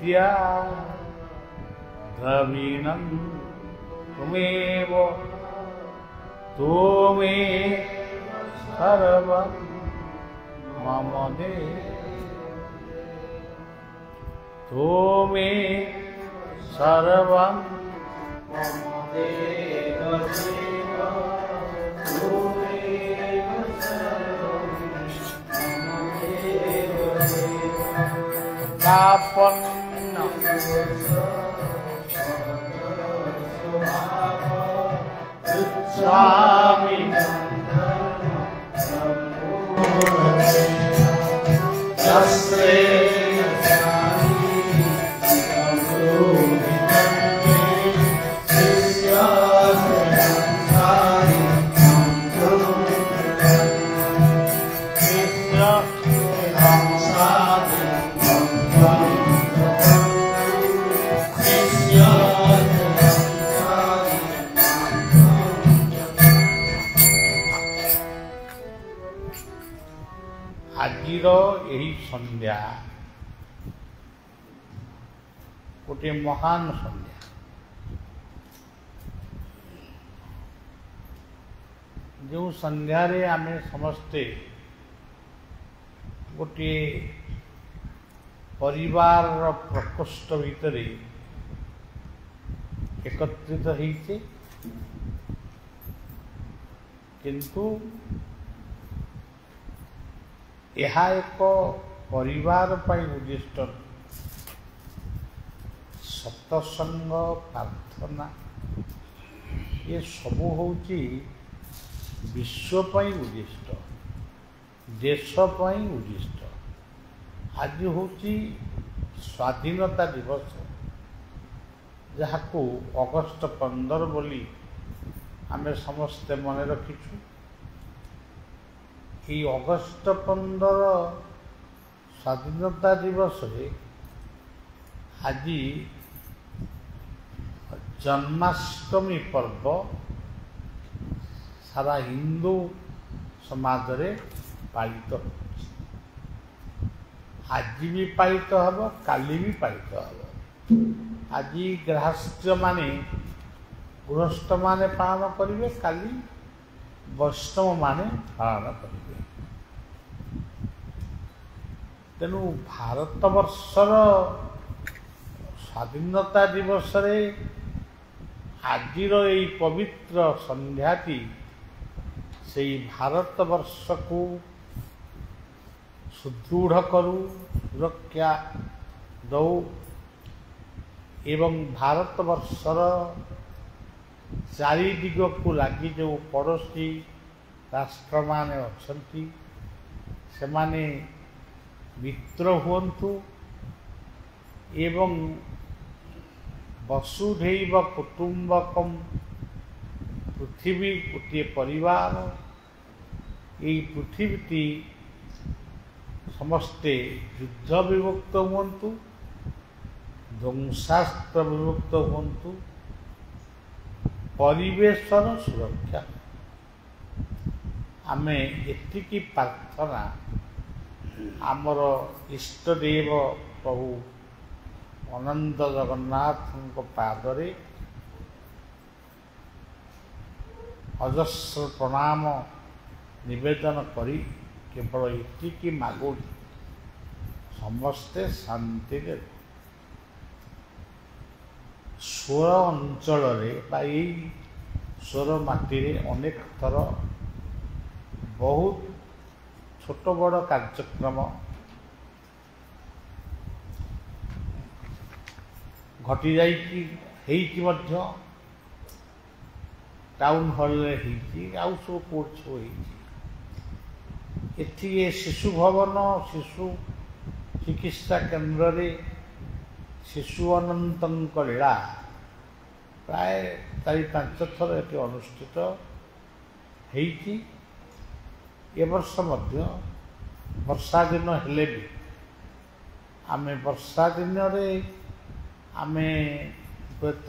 विद्या द्रविणं त्वमेव त्वमे सर्वं मम देव त्वमे सर्वं मम देव कापन्न स्वामी आजिर यही संध्या गोटे महान संध्या जो संध्यारे आमे समस्ते गोटे परिवार प्रकोष्ठ भितर एकत्रित होइछे किंतु यह एक परिवार पर उद्दिष्ट सत्संग प्रार्थना ये सबू होची विश्व पर उद्दिष्ट देश पर उद्दिष्ट आज होची स्वाधीनता दिवस जहाँ को अगस्ट 15 बोली आमे समस्ते मन रखीछु ये अगस्ट 15 स्वाधीनता दिवस रे आज जन्माष्टमी पर्व सारा हिंदू समाज रे पालित हो आज भी पालित हम काली भी पालित हम आज गृहस्थ माने गृहस्थ माने पालन करेंगे काली वैष्णव माने पालन करेंगे तेणु भारत वर्षर स्वाधीनता दिवस रे आजिर यही पवित्र संध्याटी से भारत वर्ष को सुदृढ़ करू सुरक्षा दौ एवं भारत वर्षर चारि दिग को लगी जो पड़ोसी राष्ट्र माने अच्छी से माने मित्र हुंतु एवं वसुधैव कुटुंबकम पृथ्वी गोटे परिवार ये पृथ्वी समस्ते युद्ध विमुक्त हुंतु ध्वंसास्त्र विमुक्त हुंतु परिवेशर सुरक्षा आमे एतिकी प्रार्थना आमर इष्टदेव प्रभु अनंत जगन्नाथ पादरे अजस्र प्रणाम निवेदन करी केवल एतिकी मागु समस्ते शांति स्वर अंचल स्वर माटी अनेक थर बहुत छोट बड़ कार्यक्रम घटी जाइए टाउन हॉल आउ सब कोर्ट सब एथि शिशु भवन शिशु चिकित्सा केन्द्र रे शिशु अनंत लीला प्राय 4-5 थर ये अनुष्ठित होती ए वर्ष वर्षा दिन हेले भी आमे वर्षा दिन रे आमे हुएत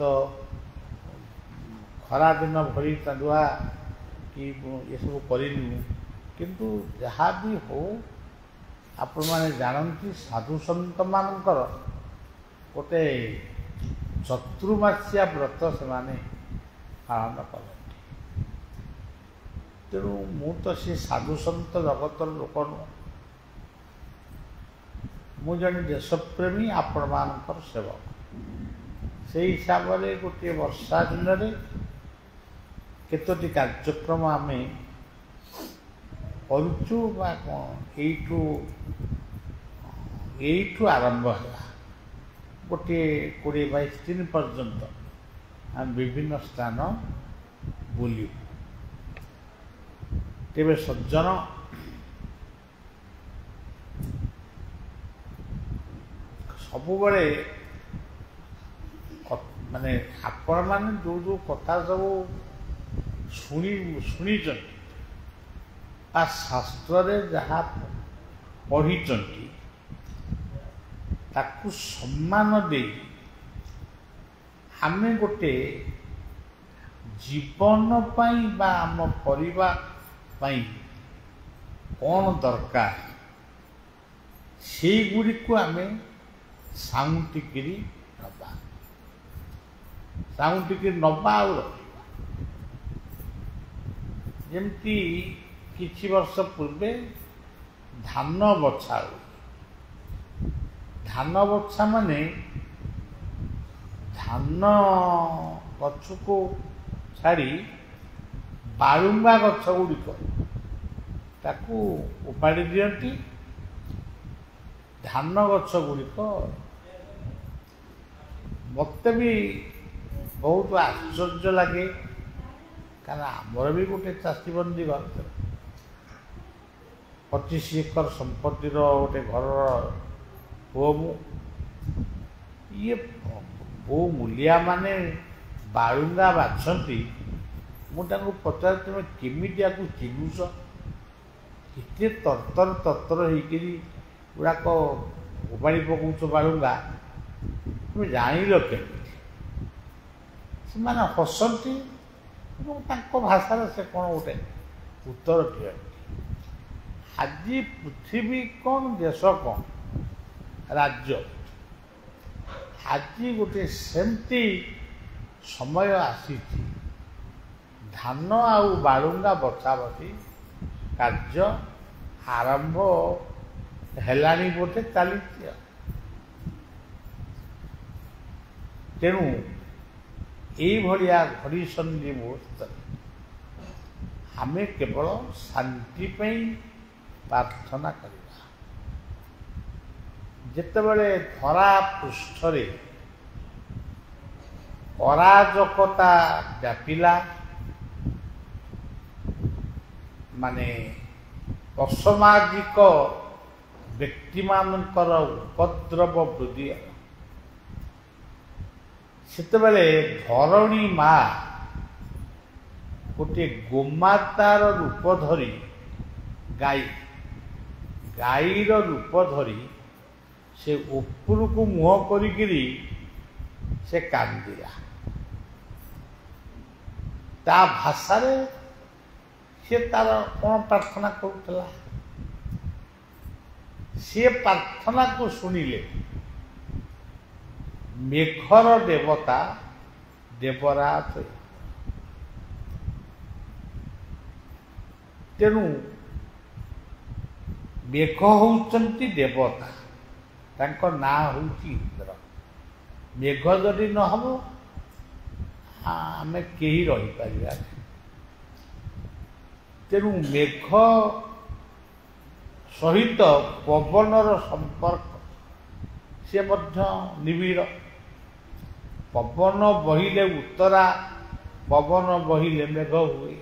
खरा दिन भरी चांदुआ कि ये सब करूँ किंतु जहाँ भी हो आपण मैंने जानती साधु सन्त मानकर गोटे चतुर्मास्या व्रत से पालन करती। तेणु मु तो सी साधु सन्त जगतर लोक नुह, मु जन देशप्रेमी आपण मानकर सेवक। से हिसाब से गोटे वर्षा दिन में केतोटी कार्यक्रम आम करुचु यू आरंभ है। गोटे 20-22 दिन पर्यंत आम विभिन्न स्थान बुलू। तेरे सज्जन सबुबले माने आपण मैंने जो जो कथा सब शुणी शास्त्र जहाँ पढ़ी ताकू सम्मान दे आमे गोटे जीवन पाई बा आम परिवार पाई कौन दरकार से गुड़ी को आमे साउंटिकी नबा साउंटिकी नबा जमती किछि वर्ष पूर्वे धान बछा धान बछा माने धान गछ को छाड़ी बालुंगा गछ गुड़िक ताकू उपाड़ी दियंती। धान गछ गुड़िक मत भी बहुत आश्चर्य लगे, कारण आमर भी गोटे चाषीबंदी घर 25 एकर संपत्तिर गोटे घर पुओ मु ये बो मूलिया माने बालुंगा बाछंती। मुझे पचार तुम केमिया को चिन्हुस एते तरतर तरतर होकरी गुड़ाक उपाड़ी पकाच बालुंगा तुम जान के हसती भाषा से कौन गोटे उत्तर दिखती। आज पृथ्वी कौन देश कौन राज्य आज गोटे सेमती समय आसी धान आउ बालुंगा बचा बची कार्य आरंभ हेलानी बोधे चली। तेणु यह घड़ी संधि मुहूर्त आमे केवल शांति प्रार्थना करवा। जेतेबेले धरा पृष्ठरे अराजकता व्यापिला माने असामाजिक व्यक्ति मानकर उपद्रव वृद्धि सेतेबेले धरणी माँ गोटे गोमातार रूप धरी गाईर रूप धरी से ऊपर को मुह करी से कांदिला। ता भाषा सी तार कौन प्रार्थना करुला सी प्रार्थना को शुणिले मेघर देवता देवराज। तेणु मेघ होउचंती देवता तांको ना होउची इंद्र। मेघ जदि न हम आमे केही रही परिबा। तेणु मेघ सहित पवनर संपर्क से मध्य निबिड़। पवन बहिले उत्तरा पवन बहिले मेघ हुए।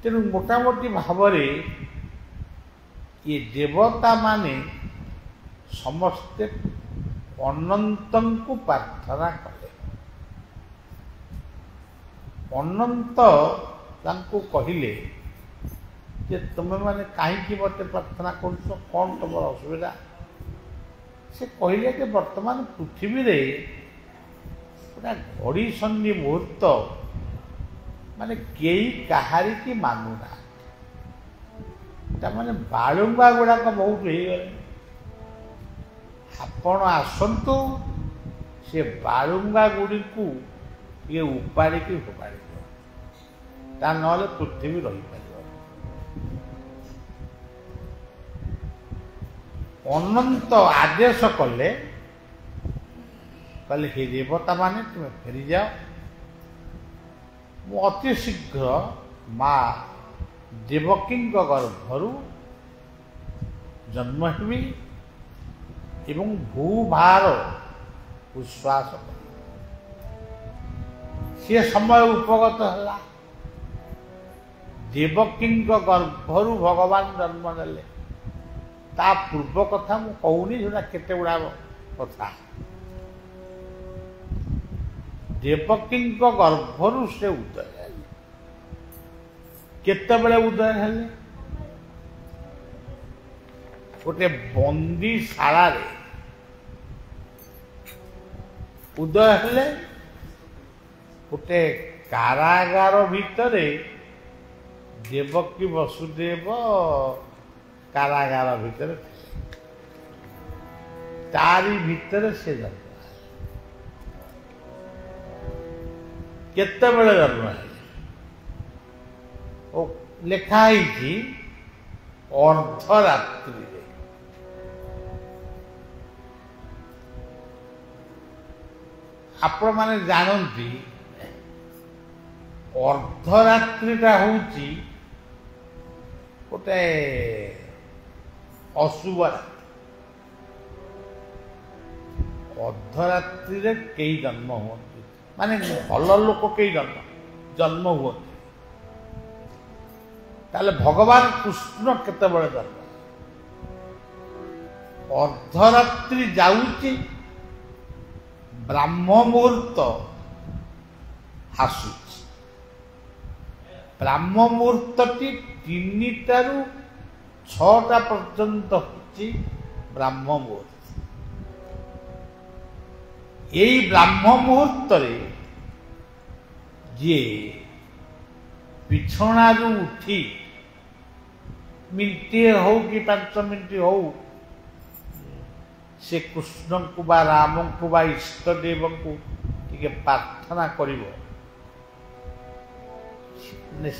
तेणु मोटामोटी भाव ये देवता माने समस्ते अनंत को प्रार्थना कले। अनंत कहले जे तुम मैंने कहीं मत प्रार्थना कर कौन तुम असुविधा। से कहले कि वर्तमान पृथ्वी रे पूरा घड़ी संधि मुहूर्त माने कई कहारी की मानुना माने बालुंगा गुड़ाक बहुत हो गए। ଆପଣ ଆସନ୍ତୁ, ସେ ବାଳୁଙ୍ଗା ଗୁଡ଼ିକୁ ଟିକେ ଉପାଡ଼ିକି ଫୋପାଡ଼ି ଦିଅ, ତା ନହେଲେ ପୃଥିବୀ ରହିପାରିବ। ଅନନ୍ତ ଆଦେଶ କଲେ, କହିଲେ ହେ ଦେବତା ମାନେ ତୁମେ ଫେରିଯାଅ, ମୁଁ ଅତି ଶୀଘ୍ର ମା ଦେବକୀଙ୍କ ଗର୍ଭରୁ ଜନ୍ମ ହେବି ଏବଂ ଭୂଭାର ଉଶ୍ୱାସ କରିବି। ସେ ସମୟ ଉପଗତ ହେଲା। ଦେବକୀଙ୍କ ଗର୍ଭରୁ ଭଗବାନ ଜନ୍ମ ନେଲେ। ତା ପୂର୍ବ କଥା ମୁଁ କହୁନି, ସେଟା କେତେ ଗୁଡ଼ା କଥା। ଦେବକୀଙ୍କ ଗର୍ଭରୁ ସେ ଉଦୟ ହେଲେ। କେତେବେଳେ ଉଦୟ ହେଲେ? ଗୋଟେ ବନ୍ଦୀଶାଳାରେ ଉଦୟ ହେଲେ। ଗୋଟେ କାରାଗାର ଭିତରେ ଦେବକୀ ବସୁଦେବ କାରାଗାର ଭିତରେ ଥିଲେ। ତାରି ଭିତରେ ସେ ଜନ୍ମ ହେଲେ। କେତେବେଳେ ଜନ୍ମ ହେଲେ? ଓ ଲେଖା ହେଇଛି ଅର୍ଦ୍ଧରାତ୍ରିରେ। ଆପଣମାନେ ଜାଣନ୍ତି ଅର୍ଦ୍ଧରାତ୍ରିଟା ହେଉଛି ଗୋଟେ ଅଶୁଭ ରାତ୍ରି। ଅର୍ଦ୍ଧରାତ୍ରିରେ କେହି ଜନ୍ମ ହୁଅନ୍ତି, ମାନେ ଭଲ ଲୋକ କେହି ଜନ୍ମ ହୁଅନ୍ତି। ତାହେଲେ ଭଗବାନ କୃଷ୍ଣ କେତେବେଳେ ଜନ୍ମ? ଅର୍ଦ୍ଧରାତ୍ରି ଯାଉଛି, ବ୍ରାହ୍ମ ମୁହୂର୍ତ୍ତ ଆସୁଛି। ବ୍ରାହ୍ମ ମୁହୂର୍ତ୍ତଟି 3ଟାରୁ 6ଟା ପର୍ଯ୍ୟନ୍ତ ହେଉଛି ବ୍ରାହ୍ମ ମୁହୂର୍ତ୍ତ। ଏଇ ବ୍ରାହ୍ମ ମୁହୂର୍ତ୍ତରେ ଯିଏ ବିଛଣାରୁ ଉଠି ମିନିଟିଏ ହଉ କି 5 ମିନିଟ୍ ହଉ ସେ କୃଷ୍ଣଙ୍କୁ ବା ରାମଙ୍କୁ ବା ଇଷ୍ଟଦେବଙ୍କୁ ଟିକେ ପ୍ରାର୍ଥନା କରିବ,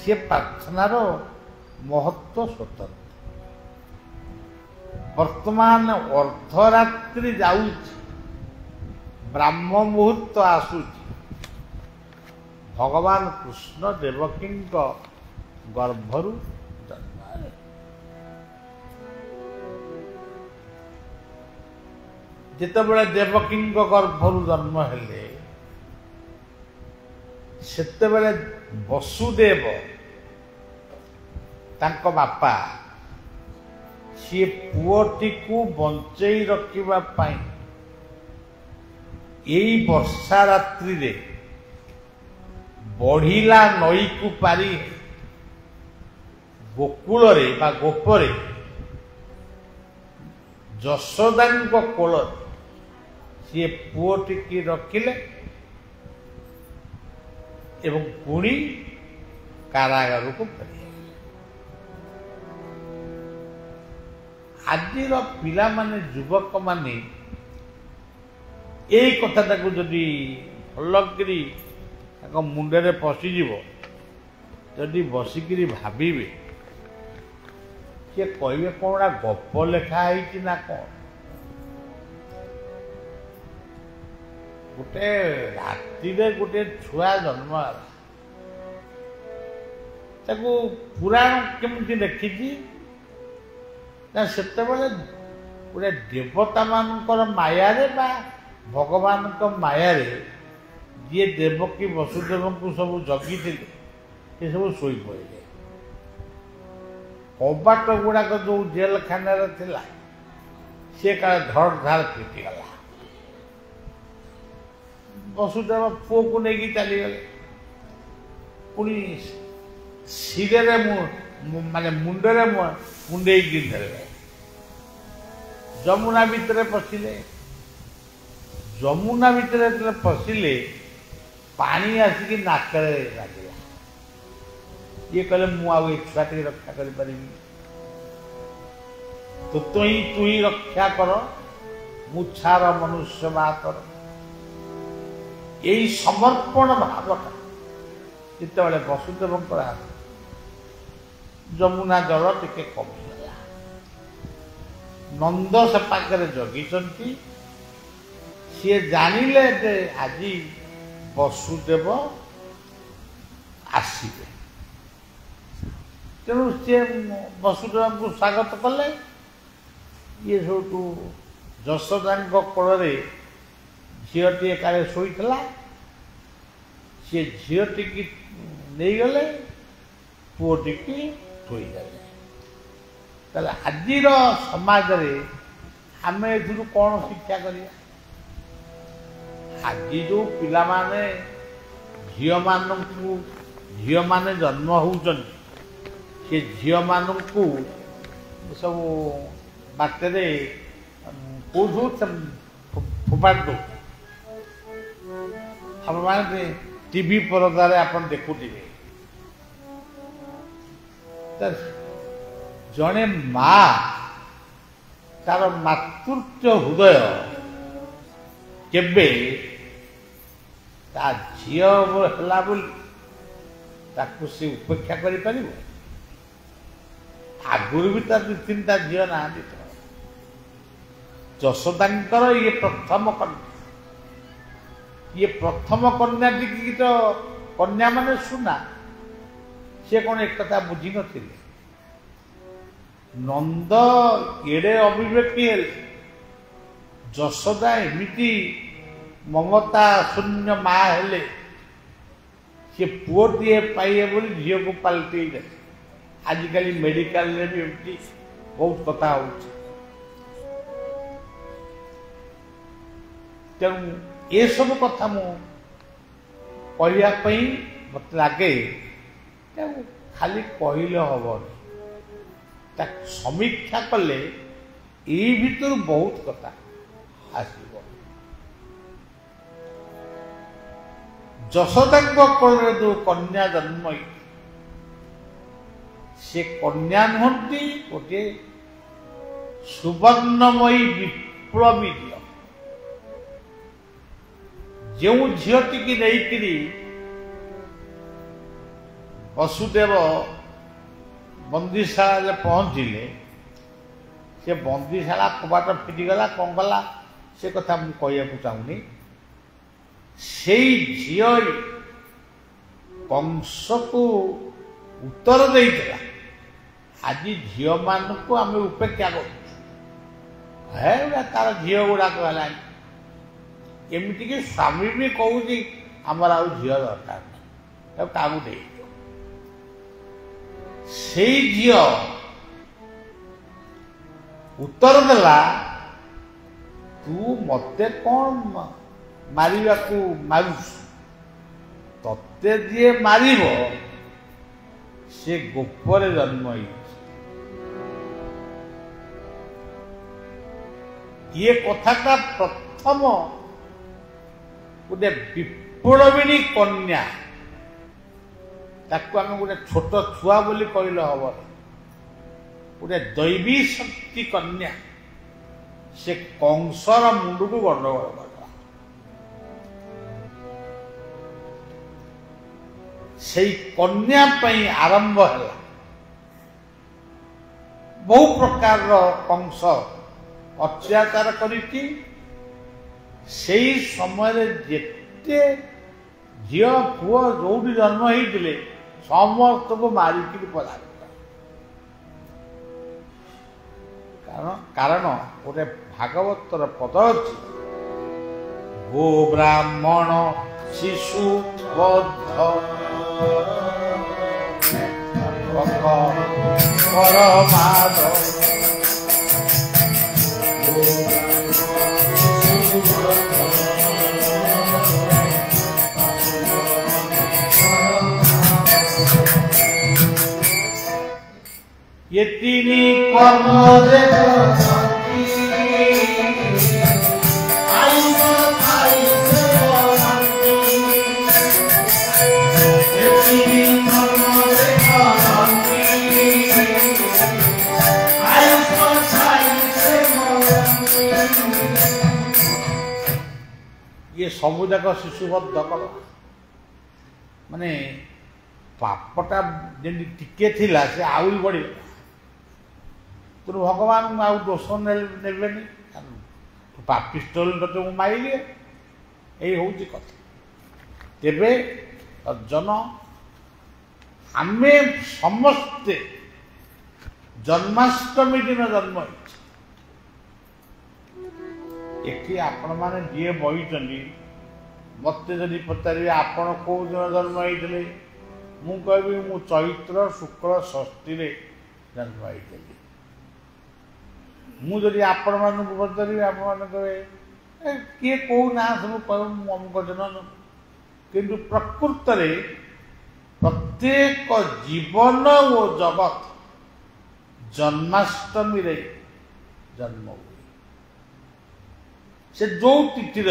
ସେ ପ୍ରାର୍ଥନାର ମହତ୍ଵ ସ୍ୱତନ୍ତ୍ର। ବର୍ତ୍ତମାନ ଅର୍ଦ୍ଧରାତ୍ରି ଯାଉଛି, ବ୍ରାହ୍ମ ମୁହୂର୍ତ୍ତ ଆସୁଛି। ଭଗବାନ କୃଷ୍ଣ ଦେବକୀଙ୍କ ଗର୍ଭରୁ ଜନ୍ମ ହେଲେ। ଯେତେବେଳେ ଦେବକୀଙ୍କ ଗର୍ଭରୁ ଜନ୍ମ ହେଲେ, ସେତେବେଳେ ବସୁଦେବ ତାଙ୍କ ବାପା ସିଏ ପୁଅଟିକୁ ବଞ୍ଚେଇ ରଖିବା ପାଇଁ ଏଇ ବର୍ଷା ରାତ୍ରିରେ ବଢିଲା ନଈକୁ ପାରି ଗୋକୁଳରେ ବା ଗୋପରେ ଯଶୋଦାଙ୍କ କୋଳରେ ସିଏ ପୁଅଟିକି ରଖିଲେ ଏବଂ ପୁଣି କାରାଗାରକୁ ଫେରିଲେ। ଆଜିର ପିଲାମାନେ, ଯୁବକମାନେ ଏଇ କଥାଟାକୁ ଯଦି ଭଲକରି ତାଙ୍କ ମୁଣ୍ଡରେ ପଶିଯିବ, ଯଦି ବସିକିରି ଭାବିବେ, ସିଏ କହିବେ କ'ଣ ଗପ ଲେଖା ହେଇଛି ନା କ'ଣ। ଗୋଟେ ରାତିରେ ଗୋଟେ ଛୁଆ ଜନ୍ମ ହେଲା, ତାକୁ ପୁରାଣ କେମିତି ଲେଖିଛି ନା ସେତେବେଳେ ଗୋଟେ ଦେବତା ମାନଙ୍କର ମାୟାରେ ବା ଭଗବାନଙ୍କ ମାୟାରେ ଯିଏ ଦେବକୀ ବସୁଦେବଙ୍କୁ ସବୁ ଜଗିଥିଲେ ସେ ସବୁ ଶୋଇପଡ଼ିଲେ। କବାଟ ଗୁଡ଼ାକ ଯୋଉ ଜେଲଖାନାରେ ଥିଲା ସିଏ କାଳେ ଧଡ଼ ଧାଡ଼ ଫିଟିଗଲା। ବସୁଦେବ ପୁଅକୁ ନେଇକି ଚାଲିଗଲେ। ପୁଣି ଶିରରେ ମାନେ ମୁଣ୍ଡରେ ମୁଣ୍ଡେଇକି ଧରିଲେ। ଯମୁନା ଭିତରେ ପଶିଲେ। ଯମୁନା ଭିତରେ ଯେତେବେଳେ ପଶିଲେ ପାଣି ଆସିକି ନାକରେ ଲାଗିଲା। ଇଏ କହିଲେ ମୁଁ ଆଉ ଏ ଛୁଆଟିକି ରକ୍ଷା କରିପାରିବି, ତୁ ହିଁ ରକ୍ଷା କର, ମୁଛାର ମନୁଷ୍ୟ ମାତର ଏଇ ସମର୍ପଣ ଭାବଟା ଯେତେବେଳେ ବସୁଦେବଙ୍କର ହାତ ଯମୁନା ଜଳ ଟିକେ କମିଗଲା, ନନ୍ଦ ସେ ପାଖରେ ଜଗିଛନ୍ତି। ସିଏ ଜାଣିଲେ ଯେ ଆଜି ବସୁଦେବ ଆସିବେ, ତେଣୁ ସିଏ ବସୁଦେବଙ୍କୁ ସ୍ୱାଗତ କଲେ। ଇଏ ସବୁଠୁ ଯଶୋଦାଙ୍କ କୋଳରେ ଝିଅଟିଏ କାଳେ ଶୋଇଥିଲା, ସିଏ ଝିଅଟିକି ନେଇଗଲେ, ପୁଅଟିକି ଥୋଇଦେଲେ। ତାହେଲେ ଆଜିର ସମାଜରେ ଆମେ ଏଥିରୁ କ'ଣ ଶିକ୍ଷା କରିବା? ଆଜି ଯେଉଁ ପିଲାମାନେ ଝିଅମାନେ ଜନ୍ମ ହେଉଛନ୍ତି, ସେ ଝିଅମାନଙ୍କୁ ସବୁ ବାଟରେ କେଉଁଠୁ ଫୋପାଡ଼ି ଦେଉଛନ୍ତି। ଆପଣମାନେ ଟିଭି ପରଦାରେ ଆପଣ ଦେଖୁଥିବେ, ଜଣେ ମା ତାର ମାତୃତ୍ୱ ହୃଦୟ କେବେ ତା ଝିଅ ହେଲା ବୋଲି ତାକୁ ସେ ଉପେକ୍ଷା କରିପାରିବ? ଆଗରୁ ବି ତାର 2-3ଟା ଝିଅ ନାହାନ୍ତି ତ। ଯଶୋଦାଙ୍କର ଇଏ ପ୍ରଥମ କନ୍ୟା, ଇଏ ପ୍ରଥମ କନ୍ୟାଟିକି ତ କନ୍ୟା ମାନେ ସୁନା, ସେ କ'ଣ ଏକଥା ବୁଝିନଥିଲେ? ନନ୍ଦ ଏଡ଼େ ଅବିବେକୀ ହେଲେ, ଯଶୋଦା ଏମିତି ମମତା ଶୂନ୍ୟ ମା ହେଲେ, ସେ ପୁଅଟିଏ ପାଇବେ ବୋଲି ଝିଅକୁ ପାଲଟେଇ ଦେଲେ। ଆଜିକାଲି ମେଡିକାଲରେ ବି ଏମିତି ବହୁତ କଥା ହଉଛି। ତେଣୁ ଏସବୁ କଥା ମୁଁ କହିବା ପାଇଁ ମତେ ଲାଗେ ଖାଲି କହିଲେ ହବନି, ତାକୁ ସମୀକ୍ଷା କଲେ ଏଇ ଭିତରୁ ବହୁତ କଥା ଆସିବ। ଯଶୋଦାଙ୍କ କୋଳରେ ଯେଉଁ କନ୍ୟା ଜନ୍ମ ହେଇଛି, ସେ କନ୍ୟା ନୁହନ୍ତି, ଗୋଟିଏ ସୁବର୍ଣ୍ଣମୟୀ ବିପ୍ଳବୀ ଝିଅ। ଯେଉଁ ଝିଅଟିକି ନେଇକିରି ବସୁଦେବ ବନ୍ଦୀଶାଳାରେ ପହଞ୍ଚିଲେ, ସେ ବନ୍ଦୀଶାଳା କବାଟ ଫିଟିଗଲା, କ'ଣ କଲା ସେ କଥା ମୁଁ କହିବାକୁ ଚାହୁଁନି। ସେଇ ଝିଅ କଂସକୁ ଉତ୍ତର ଦେଇଥିଲା, ଆଜି ଝିଅମାନଙ୍କୁ ଆମେ ଉପେକ୍ଷା କରୁଛୁ, ହେ ତାର ଝିଅ ଗୁଡ଼ାକ ହେଲାଣି। ଏମିତିକି ସ୍ୱାମୀ ବି କହୁଛି ଆମର ଆଉ ଝିଅ ଦରକାର ନାହିଁ, ତାକୁ କାହାକୁ ଦେଇଦିଅ। ସେଇ ଝିଅ ଉତ୍ତର ଦେଲା, ତୁ ମତେ କ'ଣ ମାରିବାକୁ ମାରୁଛୁ? ତତେ ଯିଏ ମାରିବ ସେ ଗୋପରେ ଜନ୍ମ ହେଇଛି। ଇଏ କଥାଟା ପ୍ରଥମ ଗୋଟେ ବିପ୍ଳବିଣୀ କନ୍ୟା, ତାକୁ ଆମେ ଗୋଟେ ଛୋଟ ଛୁଆ ବୋଲି କହିଲେ ହବ, ଗୋଟେ ଦୈବୀ ଶକ୍ତି କନ୍ୟା। ସେ କଂସର ମୁଣ୍ଡକୁ ଗଣ୍ଡଗୋଳ କଲା। ସେଇ କନ୍ୟା ପାଇଁ ଆରମ୍ଭ ହେଲା ବହୁ ପ୍ରକାରର କଂସ ଅତ୍ୟାଚାର କରିଛି। ସେଇ ସମୟରେ ଯେତେ ଝିଅ ପୁଅ ଯୋଉଠି ଜନ୍ମ ହେଇଥିଲେ ସମସ୍ତଙ୍କୁ ମାରିକିରି ପଳାଇଲା। କାରଣ ଗୋଟେ ଭାଗବତର ପଦ ଅଛି, ଗୋ ବ୍ରାହ୍ମଣ ଶିଶୁ ବଦ୍ଧ ପରମାଦ। ये तीनी कर्मरे ये सबुजाक शिशुबद्ध कला माने पापटा जेमती टिके थिला से आउरी बढ़ी तेणु भगवान आउ दोष नेबेनी पापिष्ट तो मारिले यही हूँ कथा तेबे जन आमे समस्ते जन्माष्टमी दिन जन्म एठी आपण माने जी बही मत जदि पचारे आपण कौ दिन जन्म होते मु कहबी मु चैत्र शुक्ल षष्ठी रे जन्म होती मुझे आपण मान पचारि आपण कहे किए कौ ना सब कह अमुक जन किंतु प्रकृत प्रत्येक जीवन और जगत जन्माष्टमी रे जन्म हुए से जो तिथि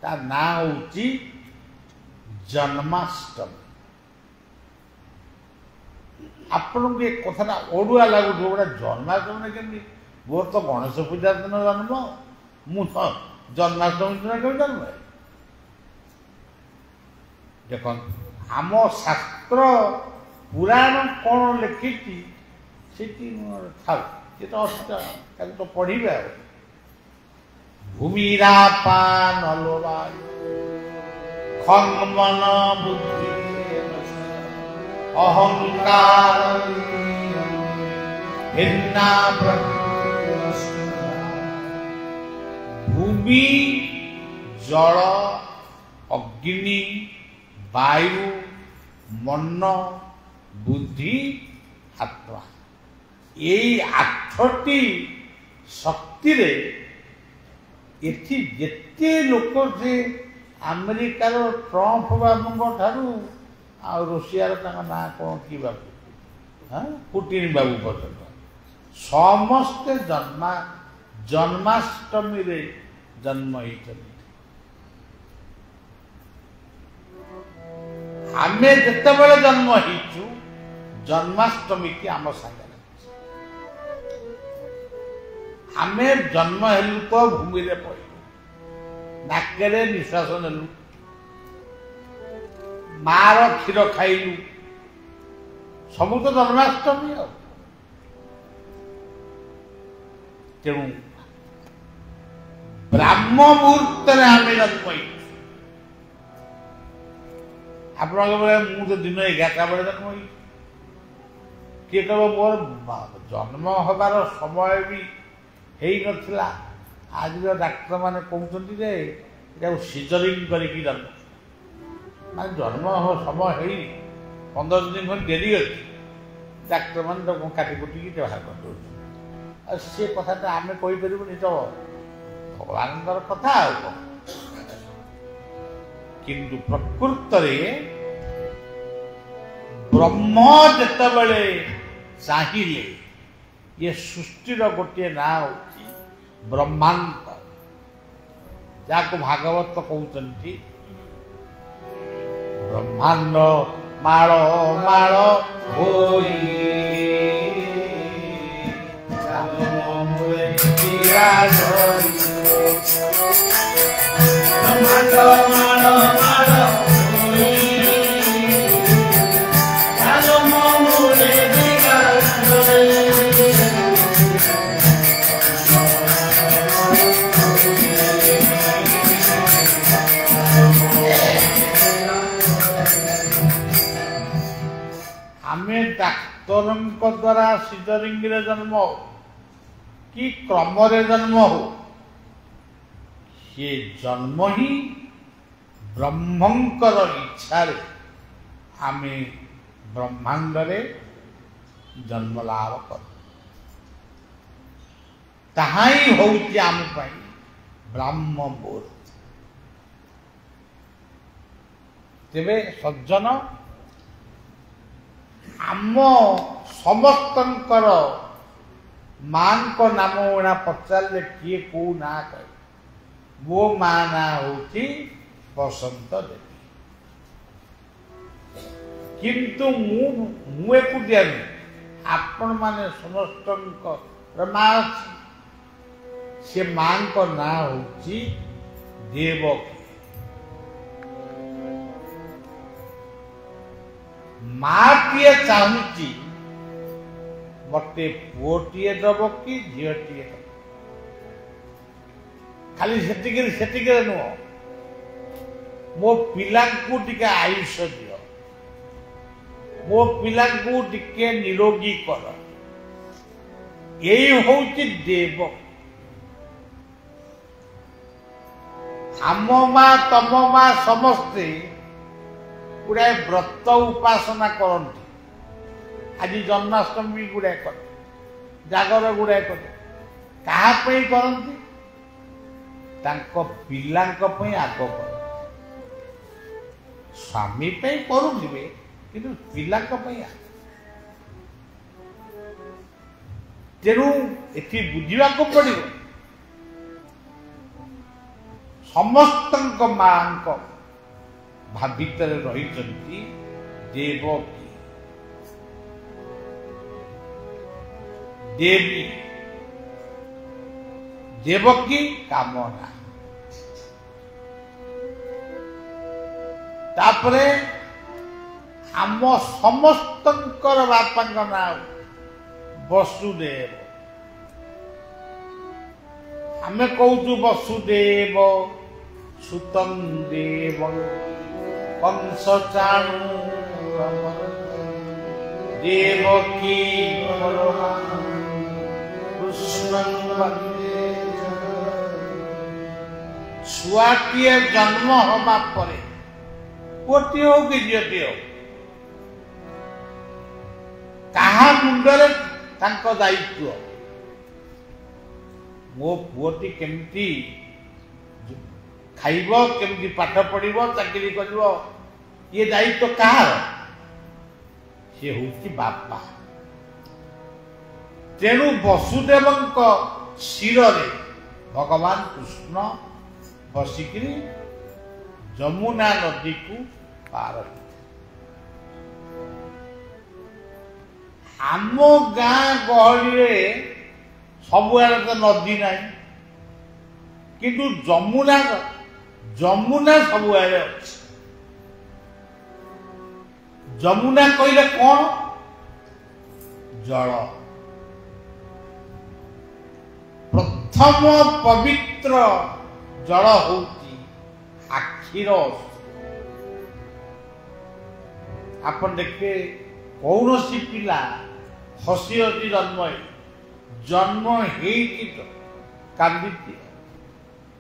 ता ना हूँ जन्माष्टमी आपन को एक कथा ओडुआ लगुच गोटे जन्माष्टमी केमी मोर तो गणेश पूजा दिन जन्म मु जन्माष्टमी दिन केमी जन्म देख आम शास्त्र पुराण कौन लिखी था ये तो अच्छा तो पढ़े भूमिरा पान खंगमन बुद्धि अहंकार भिन्ना भूमि जल अग्नि वायु मन बुद्धि आत्मा यही 8टी शक्ति रे एथि जेते लोक से अमेरिकार ट्रम्प बाबू ठारू आ रूसियार ना कौन कि बाबू हाँ पुटिन बाबू पर्यटन समस्ते जन्माष्टमी रे जन्म होती आमे जिते जन्म हो जन्माष्टमी की आम सागर आमे जन्म हेलु तो भूमि रे पड़ू नाकरे निश्वास नेलु मार क्षीर खाइलु सब तो जन्माष्टमी तेणु ब्राह्म मुहूर्त आम जन्म आप मुझे दिन 11टा बेले जन्म किए कह मोर जन्म हबार समय भी हो नथिला आज डाक्तर माने कहते सीजरिंग करके जन्म माने जन्म समय है 15 दिन खंड डेरी अच्छी डाक्तर मान काटी कुटी बाहर कर सी कथा आम कहीपर तो भगवान कथा किंतु प्रकृत ब्रह्म जिते चाहिए ये सृष्टिर गोटे ना हूँ ब्रह्मांड जहाँ भागवत कहते ब्रह्मांड माल माल डाक्तर द्वारा सीजरिंग रे जन्म हो कि क्रम रे जन्म हो ये जन्म ही ब्रह्मंकर इच्छा रे आमे ब्रह्मांड रे जन्म लाभ कर ताहाई होउची आम पाई ब्रह्म मुहूर्त तेबे सज्जन आम समस्तंकर मां को नाम उड़ा पचारे किए कौ ना कह मो माँ ना हूँ बसंत देवी किंतु मु एकुटिया आपण माने समस्त माँ अच्छी से मां को ना हूँ देवकी माटीए चाहूची मते पुओटीए दब कि झीटीए दब खाली सेटिक नुह मो पिला टिके आयुष दियो मो पिला टिके निरोगी कर यही हूँ देव आम माँ तम माँ समस्ते गुड़ाए व्रत उपासना करती आज जन्माष्टमी गुड़ाए कर जागर गुड़ाए कर क्या करती पिलांपई आग कर स्वामी करुवे कि पिलांपई तेणु एटी बुझा पड़ो समस्त मां भितर रही देवकी देवी देवकी कामना तापरे आम समस्त बापा ना वसुदेव आमे कहूँ वसुदेव सुतम देव कंस चाणु देवकी कृष्ण छुआटीए जन्म हवा परे पुअटी हो कि झीटी हो कहा मुंडरे तांको दायित्व मो पुअटी केमती खाइब केमती पाठ पढ़िब चाकरी करिब ये दायित्व कहार से हूँ बापा तेणु वसुदेव शिर भगवान कृष्ण बसिकी जमुना नदी को पार आम गाँ गहली सबुआड़े तो नदी ना किंतु जमुना जमुना सबुआड़े अच्छी जमुना कहले कौन जल प्रथम पवित्र जल होती आखिर आपन देखे कौन सी पिला हसी हसी जन्म कांदी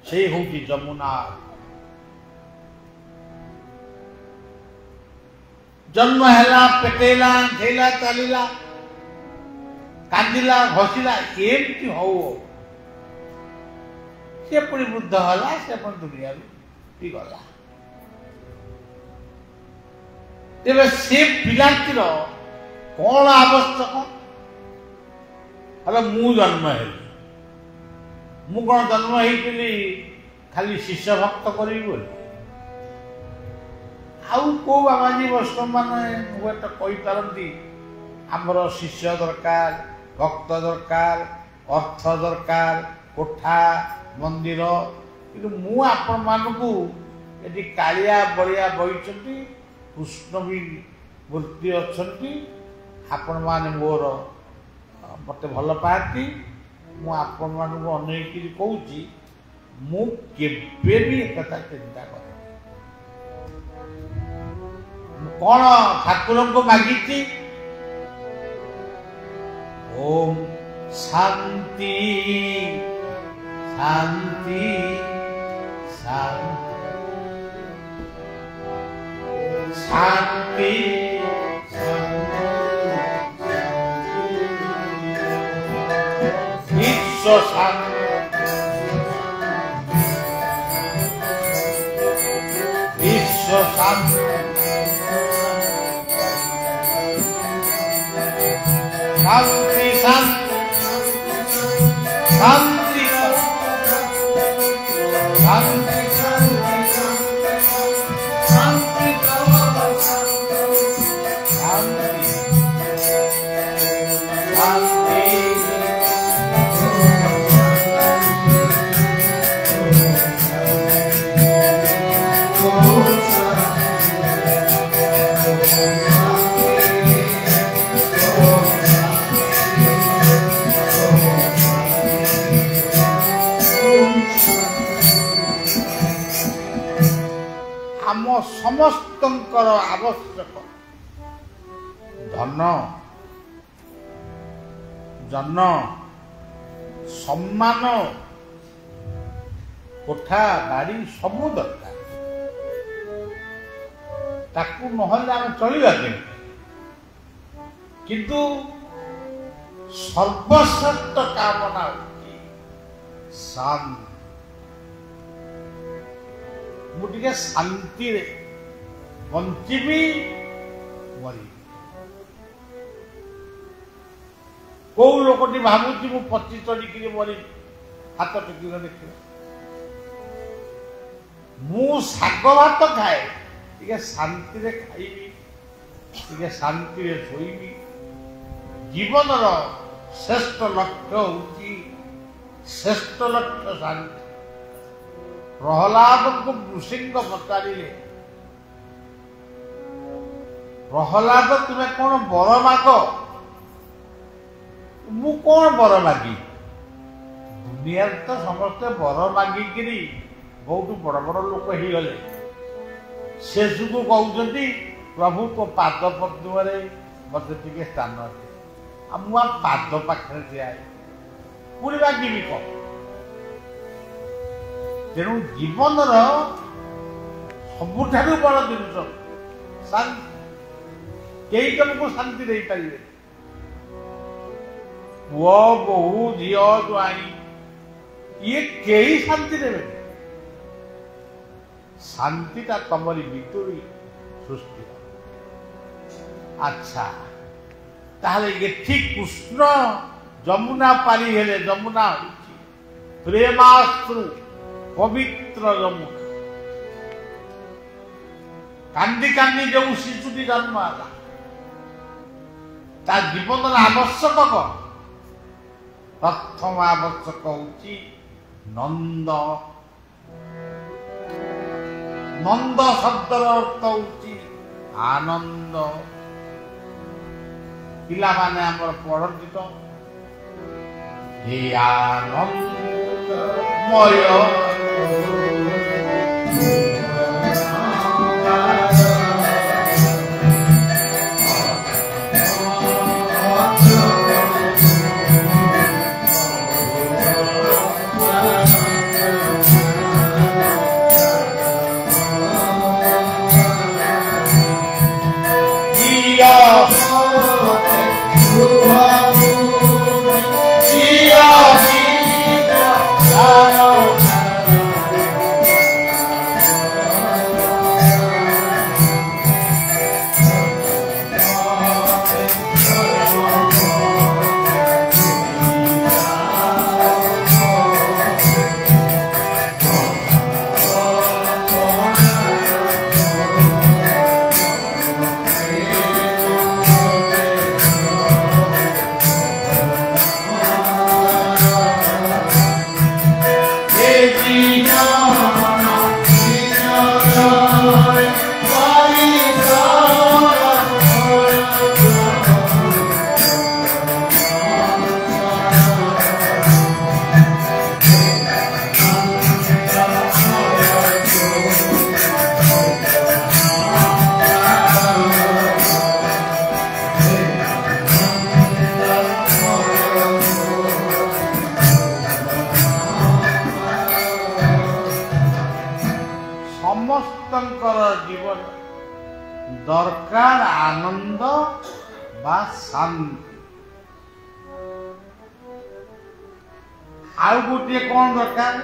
से हूँ जमुना जन्म है पेटेला ठेला चलला कांदिला हसिला एमती हो से पुणी वृद्ध हला से दुनिया गला तेरे से पिलाटीर कौन आवश्यक हेल्ला मु जन्म है मु कौन जन्म होती खाली शिष्य भक्त करी आउ को बाबाजी वैष्णव मैंने हुएत कहीपारती आमर शिष्य दरकार भक्त दरकार अर्थ दरकार कोठा मंदिर कि मु आपण मानकू यदि कालिया बलिया बही कृष्ण भी मूर्ति अच्छी आपण माने मोर मत भल पाती मु आपण मानकू अनेक कहूँ मु केबे भी एक कथा चिंता कर कौन ठाकुर को मागिची ओम शांति शांति शांति शांति विश्व शांति विश्व शांति शांति शांति शांति शांति शांति ସମସ୍ତଙ୍କର ଆବଶ୍ୟକ। ଧନ, ଜନ, ସମ୍ମାନ, କୋଠା ବାଡ଼ି ସବୁ ଦରକାର। ତାକୁ ନହେଲେ ଆମେ ଚଳିବା କେମିତି? କିନ୍ତୁ ସର୍ବଶ୍ରେଷ୍ଠ କାମନା ହେଉଛି ଶାନ୍ତି। ମୁଁ ଟିକେ ଶାନ୍ତିରେ ବଞ୍ଚିବି, ମରିବି। କୋଉ ଲୋକଟି ଭାବୁଛି ମୁଁ 25 ଚଢ଼ିକିରି ମରିବି, ହାତ ଟେକିବ ଦେଖିବ। ମୁଁ ଶାଗ ଭାତ ଖାଏ, ଟିକେ ଶାନ୍ତିରେ ଖାଇବି, ଟିକେ ଶାନ୍ତିରେ ଶୋଇବି। ଜୀବନର ଶ୍ରେଷ୍ଠ ଲକ୍ଷ୍ୟ ହେଉଛି ଶ୍ରେଷ୍ଠ ଲକ୍ଷ୍ୟ ଶାନ୍ତି। ପ୍ରହ୍ଲାଦଙ୍କୁ ନୃସିଂହ ପଚାରିଲେ, ପ୍ରହ୍ଲାଦ ତୁମେ କଣ ବର ମାଗ? ମୁଁ କଣ ବର ମାଗି? ଦୁନିଆରେ ତ ସମସ୍ତେ ବର ମାଗିକିରି ବହୁତ ବଡ଼ ବଡ଼ ଲୋକ ହେଇଗଲେ। ଶେଷକୁ କହୁଛନ୍ତି ପ୍ରଭୁ ତୋ ପାଦ ପଦ୍ମରେ ମତେ ଟିକେ ସ୍ଥାନ ଅଛି। ଆଉ ମୁଁ ପାଦ ପାଖରେ ଠିଆ ପୁଣି ମାଗିବି କଣ? ତେଣୁ ଜୀବନର ସବୁଠାରୁ ବଡ଼ ଜିନିଷ ଶାନ୍ତି। କେହି ତମକୁ ଶାନ୍ତି ଦେଇପାରିବେ? ପୁଅ ବୋହୂ ଝିଅ ଜ୍ୱାଇଁ ଇଏ କେହି ଶାନ୍ତି ଦେବେନି। ଶାନ୍ତିଟା ତମରି ଭିତରୁ ସୃଷ୍ଟି। ଆଚ୍ଛା, ତାହେଲେ ଏଠି କୃଷ୍ଣ ଯମୁନା ପାରି ହେଲେ। ଯମୁନା ହେଉଛି ପ୍ରେମାଶ୍ରୁ ପବିତ୍ର ଯମୁନା। କାନ୍ଦି କାନ୍ଦି ଯେଉଁ ଶିଶୁଟି ଜନ୍ମ ହେଲା, ତା ଜୀବନର ଆବଶ୍ୟକ କଣ? ପ୍ରଥମ ଆବଶ୍ୟକ ହେଉଛି ନନ୍ଦ। ନନ୍ଦ ଶବ୍ଦର ଅର୍ଥ ହେଉଛି ଆନନ୍ଦ। ପିଲାମାନେ ଆମର ପଢନ୍ତି ତ, ହେ ଆନନ୍ଦମୟ ସମସ୍ତଙ୍କର ଜୀବନ ଦରକାର ଆନନ୍ଦ ବା ଶାନ୍ତି। ଆଉ ଗୋଟିଏ କଣ ଦରକାର?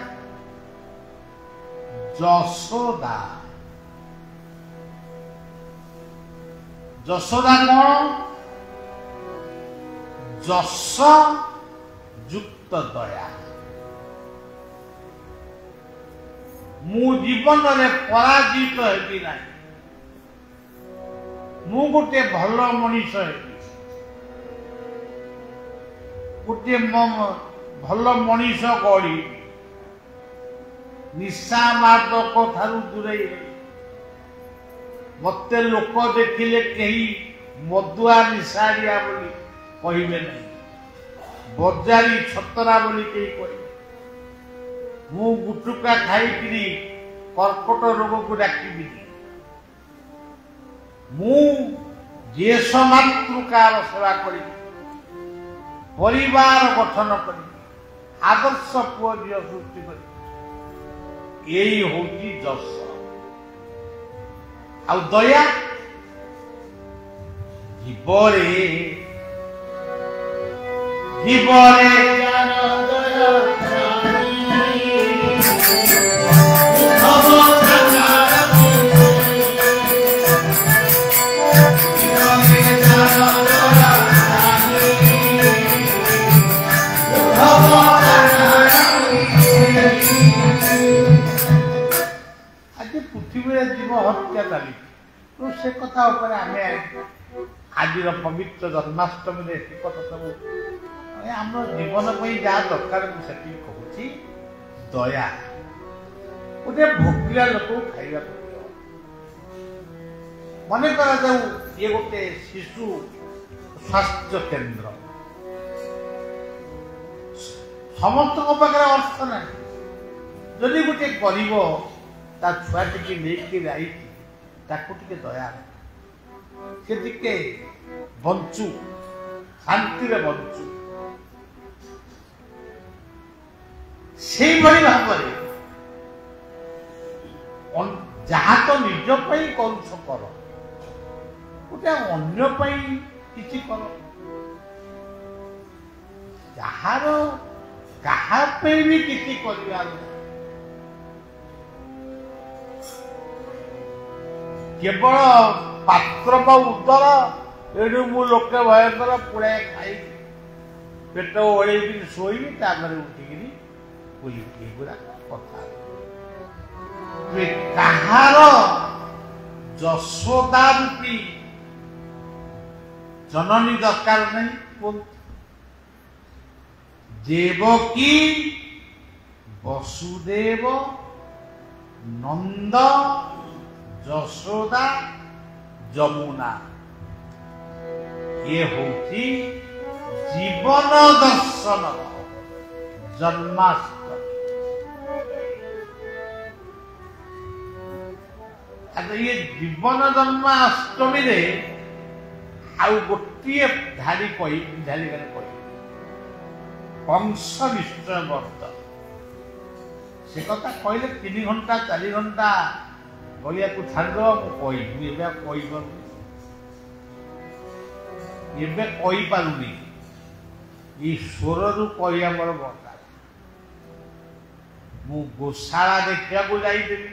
ଯଶୋଦା। ଯଶୋଦା କଣ? ଯଶ ଯୁକ୍ତ ଦୟା। ମୁଁ ଜୀବନରେ ପରାଜିତ ହେବି ନାହିଁ। ମୁଁ ଗୋଟିଏ ଭଲ ମଣିଷ ହେବି। ଗୋଟିଏ ଭଲ ମଣିଷ ଗଢ଼ି ନିଶା ମାଦକ ଠାରୁ ଦୂରେଇ ମତେ ଲୋକ ଦେଖିଲେ କେହି ମଦୁଆ ନିଶାଡ଼ିଆ ବୋଲି କହିବେ ନାହିଁ, ବଜାରୀ ଛତରା ବୋଲି କେହି କହିବେ। ମୁଁ ଗୁଟୁକା ଖାଇକିରି କର୍କଟ ରୋଗକୁ ଡାକିବିନି, ମୁଁ ଦେଶ ମାତୃକାର ସେବା କରିବି, ପରିବାର ଗଠନ କରିବି, ଆଦର୍ଶ ପୁଅ ଝିଅ ସୃଷ୍ଟି କରିବି। ଏଇ ହଉଛି ଯଶ। ଆଉ ଦୟା ଜୀବରେ ଜୀବରେ ଆଜି ପୃଥିବୀରେ ଜୀବ ହତ୍ୟା ଚାଲିଛି। ସେ କଥା ଉପରେ ଆମେ ଆଜିର ପବିତ୍ର ଜନ୍ମାଷ୍ଟମୀରେ ସେ କଥା ସବୁ ଆମ ଜୀବନ ପାଇଁ ଯାହା ଦରକାର ମୁଁ ସେତିକି କହୁଛି। ଦୟା, ଗୋଟେ ଭୋକିଲା ଲୋକକୁ ଖାଇବାକୁ ଦିଅ। ମନେ କରାଯାଉ ଇଏ ଗୋଟେ ଶିଶୁ ସ୍ୱାସ୍ଥ୍ୟ କେନ୍ଦ୍ର, ସମସ୍ତଙ୍କ ପାଖରେ ଅର୍ଥ ନାହିଁ। ଯଦି ଗୋଟେ ଗରିବ ତା ଛୁଆ ଟିକେ ନେଇକି ଯାଇଛି, ତାକୁ ଟିକେ ଦୟା, ସେ ଟିକେ ବଞ୍ଚୁ, ଶାନ୍ତିରେ ବଞ୍ଚୁ। ସେଇଭଳି ଭାବରେ ଯାହା ତ ନିଜ ପାଇଁ କରୁଛ କର, ଗୋଟେ ଅନ୍ୟ ପାଇଁ କିଛି କର। ଯାହାର କାହା ପାଇଁ ବି କିଛି କରିବାର କେବଳ ପାତ୍ର ବା ଉତ୍ତର, ଏଣୁ ମୁଁ ଲୋକେ ଭୟଙ୍କର ପୁଳାଏ ଖାଇବି, ପେଟ ଓଳେଇକି ଶୋଇବି, ତାପରେ ଉଠିକିରି ବୁଲିବି। ଏଗୁଡ଼ା କଥା କାହାର ଯଶୋଦା ରୂପୀ ଜନନୀ ଦରକାର ନାହିଁ। ଦେବକୀ, ବସୁଦେବ, ନନ୍ଦ, ଯଶୋଦା, ଯମୁନା, ଇଏ ହଉଛି ଜୀବନ ଦର୍ଶନ ଜନ୍ମାଷ୍ଟମୀ। ଇଏ ଜୀବନ ଜନ୍ମାଷ୍ଟମୀରେ ଆଉ ଗୋଟିଏ ଧାଡ଼ି ଧାଡ଼ି କଂସ ନିଶ୍ଚୟ ବର୍ତ୍ତ। ସେ କଥା କହିଲେ 3 ଘଣ୍ଟା 4 ଘଣ୍ଟା ଗଳିଆକୁ ଛାଡ଼ିଦେବ, ମୁଁ କହିବି। ଏବେ ଆଉ କହିପାରୁନି, ଏବେ କହିପାରୁନି। ଏଇ ସ୍ୱରରୁ କହିବା ମୋର ଦରକାର। ମୁଁ ଗୋଶାଳା ଦେଖିବାକୁ ଯାଇଥିଲି,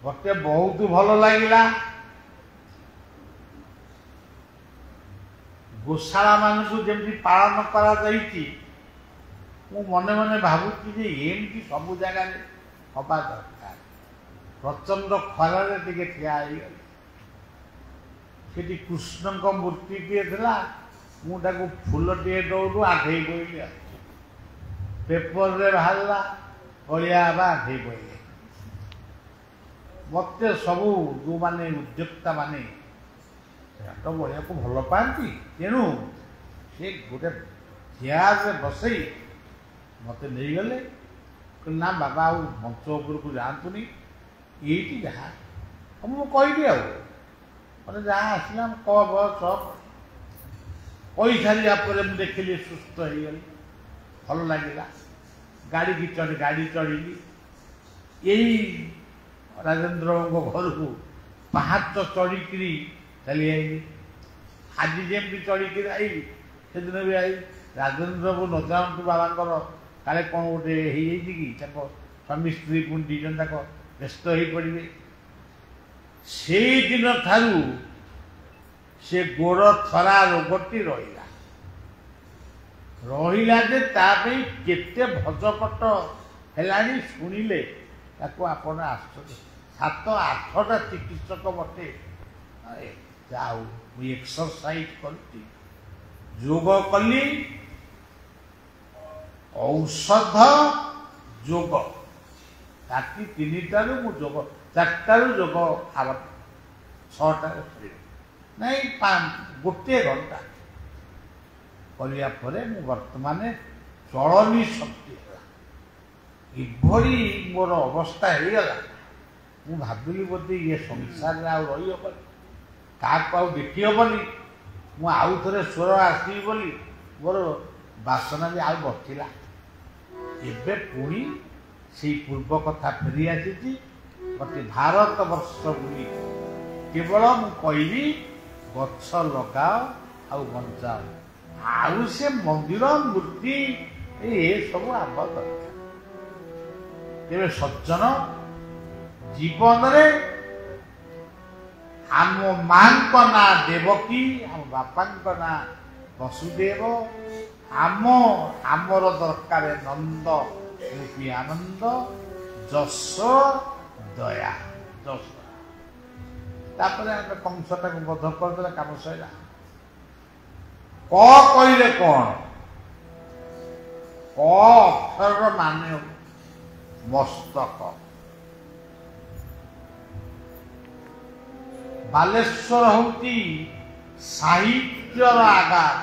ମତେ ବହୁତ ଭଲ ଲାଗିଲା। ଗୋଶାଳା ମାନଙ୍କୁ ଯେମିତି ପାଳନ କରାଯାଇଛି, ମୁଁ ମନେ ମନେ ଭାବୁଛି ଯେ ଏମିତି ସବୁ ଜାଗାରେ ହବା ଦରକାର। ପ୍ରଚଣ୍ଡ ଖରାରେ ଟିକେ ଠିଆ ହେଇଗଲି, ସେଠି କୃଷ୍ଣଙ୍କ ମୂର୍ତ୍ତିଟିଏ ଥିଲା, ମୁଁ ତାକୁ ଫୁଲଟିଏ ଦଉରୁ ଆଣ୍ଠେଇ ପଇଲି। ପେପରରେ ବାହାରିଲା, ଅଳିଆ ହେବା ଆଣ୍ଠେଇ ପଇଲେ। ମତେ ସବୁ ଯେଉଁମାନେ ଉଦ୍ୟୋକ୍ତା ମାନେ ହାଟ ବଢ଼ିବାକୁ ଭଲ ପାଆନ୍ତି, ତେଣୁ ସେ ଗୋଟେ ଚେୟାରରେ ବସେଇ ମତେ ନେଇଗଲେ। ନା ବାବା ଆଉ ମଞ୍ଚ ଉପରକୁ ଯାଆନ୍ତୁନି, ଏଇଠି ଯାହା ମୁଁ କହିବି। ଆଉ ମାନେ ଯାହା ଆସିଲା କହିସାରିବା ପରେ ମୁଁ ଦେଖିଲି ସୁସ୍ଥ ହେଇଗଲି, ଭଲ ଲାଗିଲା। ଗାଡ଼ି ଚଢ଼ିଲି। ଏଇ ରାଜେନ୍ଦ୍ରଙ୍କ ଘରକୁ ପାହାଚ ଚଢ଼ିକିରି ଚାଲି ଆଇଲି। ଆଜି ଯେମିତି ଚଢ଼ିକିରି ଆଇଲି, ସେଦିନ ବି ଆଇଲି। ରାଜେନ୍ଦ୍ରକୁ ନ ଜାଣନ୍ତୁ ବାବାଙ୍କର କାଳେ କ'ଣ ଗୋଟେ ହେଇଯାଇଛି କି, ତାଙ୍କ ସ୍ୱାମୀ ସ୍ତ୍ରୀ ପୁଣି 2 ଜଣ ଯାକ ବ୍ୟସ୍ତ ହେଇପଡ଼ିବେ। ସେଇଦିନ ଠାରୁ ସେ ଗୋଡ଼ ଥରା ରୋଗଟି ରହିଲା ଯେ ତା ପାଇଁ କେତେ ଭଜକଟ ହେଲାଣି ଶୁଣିଲେ ତାକୁ ଆପଣ ଆଶ୍ଚର୍ଯ୍ୟ। 7-8ଟା ଚିକିତ୍ସକ ମତେ ଯାଉ ମୁଁ ଏକ୍ସରସାଇଜ କରୁଛି, ଯୋଗ କଲି, ଔଷଧ ଯୋଗ। ରାତି 3ଟାରୁ ମୁଁ ଯୋଗ, 4ଟାରୁ ଯୋଗ, 6ଟାରେ ଶୋଇବି ନାଇଁ, 1 ଘଣ୍ଟା କରିବା ପରେ ମୁଁ ବର୍ତ୍ତମାନ ଚଳନୀ ଶକ୍ତି ହେଲା। ଏଭଳି ମୋର ଅବସ୍ଥା ହେଇଗଲା ମୁଁ ଭାବିଲି ବୋଧେ ଇଏ ସଂସାରରେ ଆଉ ରହିହବନି, କାହାକୁ ଆଉ ଦେଖି ହବନି, ମୁଁ ଆଉ ଥରେ ସ୍ୱର ଆସିବି ବୋଲି ମୋର ବାସନା ବି ଆଉ ବସିଲା। ଏବେ ପୁଣି ସେଇ ପୂର୍ବ କଥା ଫେରି ଆସିଛି। ମୋତେ ଭାରତ ବର୍ଷ ବୁଲି କେବଳ ମୁଁ କହିବି ଗଛ ଲଗାଅ ଆଉ ବଞ୍ଚାଅ, ଆଉ ସେ ମନ୍ଦିର ମୂର୍ତ୍ତି ଏସବୁ ଆମ ଦରକାର। ତେବେ ସଜ୍ଜନ ଜୀବନରେ ଆମ ମାଙ୍କ ନାଁ ଦେବକୀ, ଆମ ବାପାଙ୍କ ନାଁ ବସୁଦେବ, ଆମର ଦରକାର ନନ୍ଦ ରୂପୀ ଆନନ୍ଦ, ଯଶ ଦୟା, ଯଶ। ତାପରେ ଆମେ କଂସଟାକୁ ବଧ କରିଦେଲେ, କାମ ସରିଲା। କ କହିଲେ କଣ? କ ଅକ୍ଷରର ମାନେ ମସ୍ତକ। ବାଲେଶ୍ୱର ହଉଛି ସାହିତ୍ୟର ଆଗାର।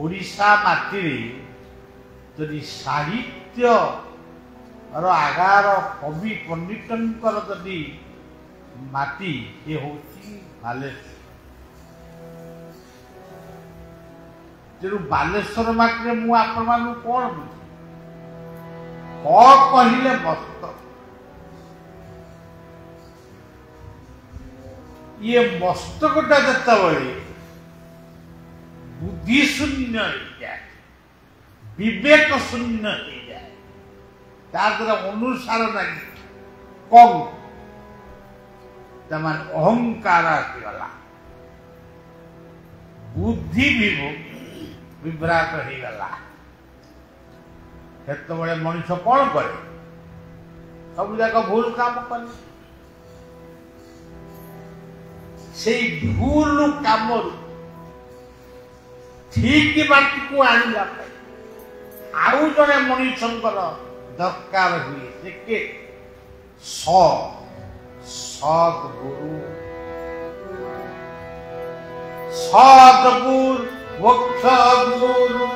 ଓଡ଼ିଶା ମାଟିରେ ଯଦି ସାହିତ୍ୟର ଆଗାର, କବି ପଣ୍ଡିତଙ୍କର ଯଦି ମାଟି, ଏ ହଉଛି ବାଲେଶ୍ୱର। ତେଣୁ ବାଲେଶ୍ୱର ମାଟିରେ ମୁଁ ଆପଣମାନଙ୍କୁ କଣ ବୁଝେ? କ କହିଲେ ମସ୍ତକ। ଇଏ ମସ୍ତକଟା ଯେତେବେଳେ ବୁଦ୍ଧି ଶୂନ୍ୟ ହେଇଯାଏ, ବିବେକ ଶୂନ୍ୟ ହେଇଯାଏ, ତା ଦ୍ୱାରା ଅନୁସାର ନାହିଁ, କମ୍ ତାମାନେ ଅହଙ୍କାର ଆସିଗଲା, ବୁଦ୍ଧି ବିଭ୍ରାଟ ହେଇଗଲା, ସେତେବେଳେ ମଣିଷ କଣ କରେ? ସବୁ ଯାକ ଭୁଲ କାମ କଲେ। ସେଇ ଭୁଲ କାମରୁ ଠିକ ବାଟକୁ ଆଣିଲା ପାଇଁ ଆଉ ଜଣେ ମଣିଷଙ୍କର ଦରକାର ହୁଏ। ସେ କିଏ? ସଦ୍ଗୁରୁ। ସଦ୍ଗୁରୁ ମୋକ୍ଷ ଗୁରୁ,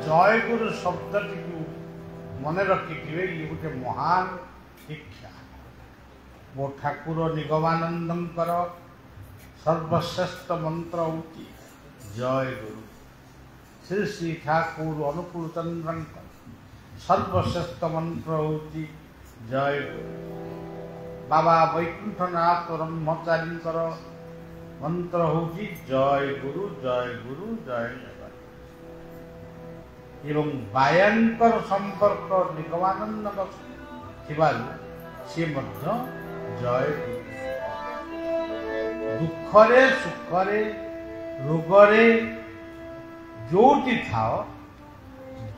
ଜୟଗୁରୁ ଶବ୍ଦଟିକୁ ମନେ ରଖିଥିବେ। ଇଏ ଗୋଟେ ମହାନ ଶିକ୍ଷା। ମୋ ଠାକୁର ନିଗମାନନ୍ଦଙ୍କର ସର୍ବଶ୍ରେଷ୍ଠ ମନ୍ତ୍ର ହେଉଛି ଜୟଗୁରୁ। ଶ୍ରୀ ଶ୍ରୀ ଠାକୁର ଅନୁକୂଳ ଚନ୍ଦ୍ରଙ୍କ ସର୍ବଶ୍ରେଷ୍ଠ ମନ୍ତ୍ର ହେଉଛି ଜୟଗୁରୁ। ବାବା ବୈକୁଣ୍ଠନାଥ ବ୍ରହ୍ମଚାରୀଙ୍କର ମନ୍ତ୍ର ହେଉଛି ଜୟଗୁରୁ ଜୟଗୁରୁ ଜୟ ଜଗନ୍ନାଥ। ଏବଂ ବାୟାଙ୍କର ସମ୍ପର୍କ ନିଗମାନନ୍ଦଙ୍କ ଥିବାରୁ ସେ ମଧ୍ୟ ଜୟଗୁରୁ। ଦୁଃଖରେ ସୁଖରେ ରୋଗରେ ଯୋଉଠି ଥାଅ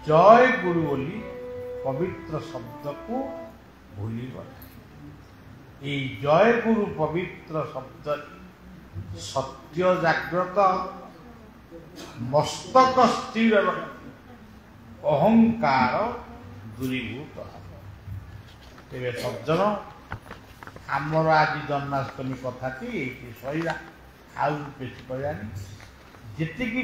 ଜୟଗୁରୁ ବୋଲି ପବିତ୍ର ଶବ୍ଦକୁ ଭୁଲିବ ନାହିଁ। এই জয় গুরু পবিত্র শব্দ সত্য জাগ্রত মস্তক স্থির অহংকার দূরীভূত তেবে সজ্জন আমার আଜି জন্মাষ্টমী কথাটি এইটি সইলা ଆଉ ବେଶୀ କହିବାନି ଯେତିକି